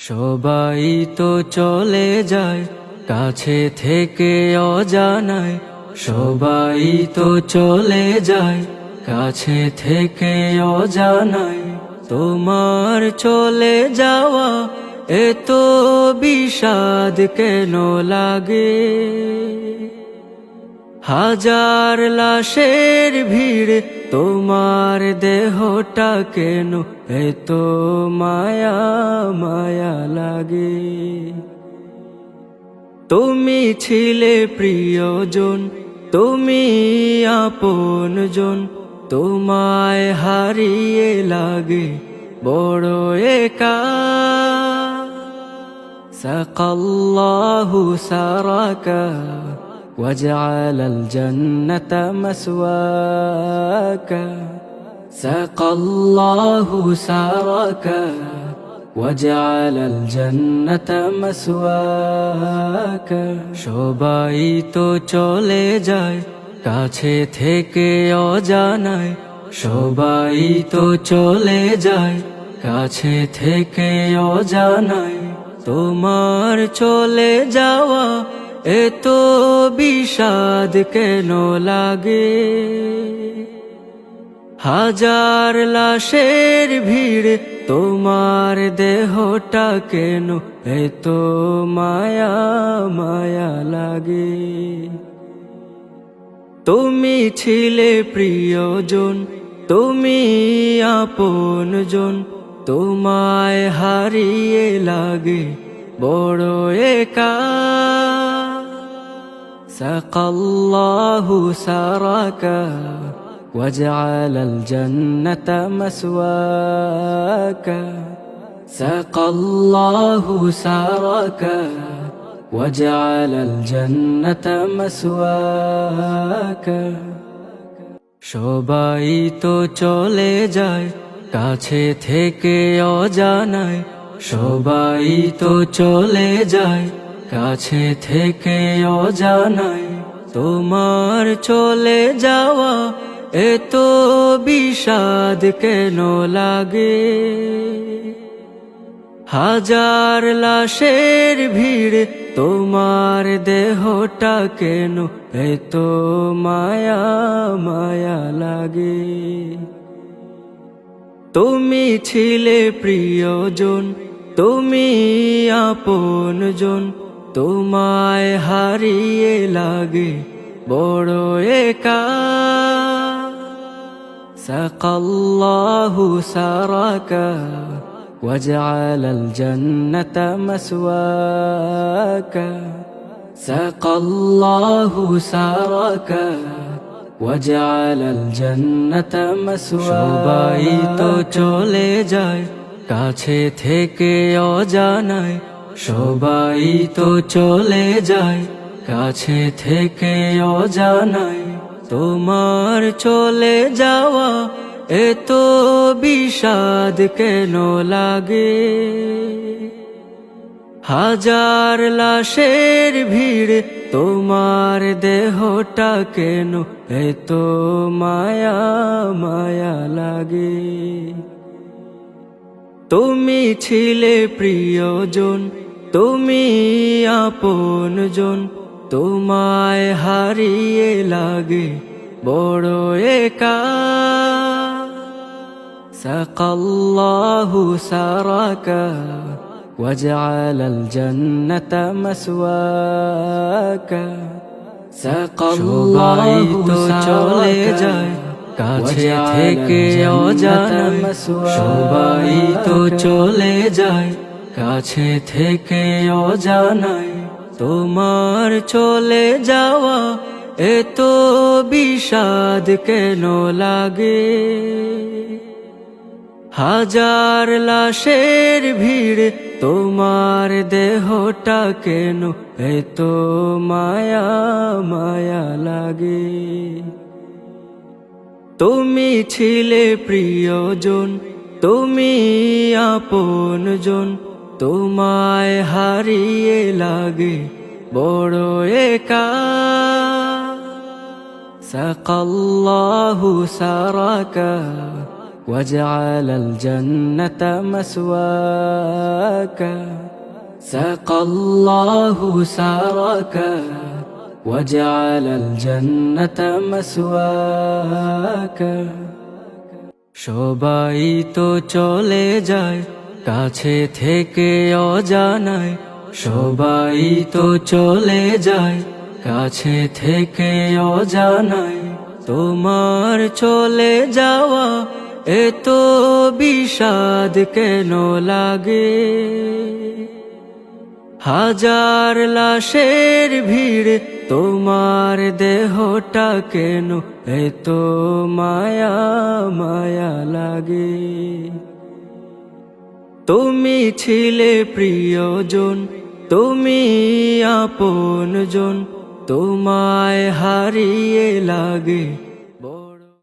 সবাই তো চলে যায় কাছে থেকে অজানায়, সবাই তো চলে যায় কাছে থেকে অজানায়। তোমার চলে যাওয়া এত বিষাদ কেন লাগে? হাজার লাশের ভিড় তোমার দেহটা কেন এত মায়া মায়া লাগে? তুমি ছিলে প্রিয়জন, তুমি আপনজন, তোমায় হারিয়ে লাগে বড় একা। সাকাল্লাহু সারাকা وجعل الجنة مسواك، سقى الله سارك وجعل الجنة مسواك। সবাই তো চলে যায় কাছে থেকে অজানায়, সবাই তো চলে যায় কাছে থেকে অজানায়। তোমার চলে যাওয়া এত বিষাদ কেন লাগে? হাজার লাশের ভিড় তোমার দেহটা কেন এত মায়া মায়া লাগে? তুমি ছিলে প্রিয়জন, তুমি আপনজন, তোমায় হারিয়ে লাগে বড় একা। سقى الله سارك وجعل الجنة مسواك، سقى الله سارك وجعل الجنة مسواك। সবাই তো চলে যায় কাছে থেকে অজানায়, সবাই তো চলে যায় কাছে থেকে অজানায়। তোমার চলে যাওয়া এত বিষাদ কেন লাগে? হাজার লাশের ভিড় তোমার দেহটা কেন এত মায়া মায়া লাগে? তুমি ছিলে প্রিয়জন, তুমি আপনজন, তোমায় হারিয়ে লাগে বড় একা। সাকাল্লাহু সারাকা وجعل الجنة مسواك، سقى الله سارك وجعل الجنة مسواك। সবাই তো চলে যায় কাছে থেকে অজানায়, সবাই তো চলে যায় কাছে থেকে অজানায়। তোমার চলে যাওয়া এত বিষাদ কেন লাগে? হাজার লাশের ভিড় তোমার দেহটা কেন এত মায়া মায়া লাগে? তুমি ছিলে প্রিয়জন, তুমি আপনজন, তোমায় হারিয়ে লাগে বড় একা। সাকাল্লাহু সারাকা وجعل الجنة مسواك، সাকাল্লাহু চলে যায় কাছে থেকে অজানায়, সবাই তো চলে যায় কাছে থেকে অজানায়। তোমার চলে যাওয়া এত বিষাদ কেন লাগে? হাজার লাশের ভিড় তোমার দেহটা কেন এত মায়া মায়া লাগে? তুমি ছিলে প্রিয়জন, তুমি আপনজন, তোমায় হারিয়ে লাগে বড় একা। সাকাল্লাহু সারাকা واجعل الجنة مسواك سقى الله سعرك واجعل الجنة مسواك সবাই তো চলে যায় কাছে থেকে অজানায় সবাই তো চলে যায় কাছে থেকে অজানায় তোমার চলে যাওয়া এত বিষাদ কেন লাগে হাজার লাশের ভিড় তোমার দেহটা কেন এত মায়া মায়া লাগে তুমি ছিলে প্রিয়জন তুমি আপনজন তোমায় হারিয়ে লাগে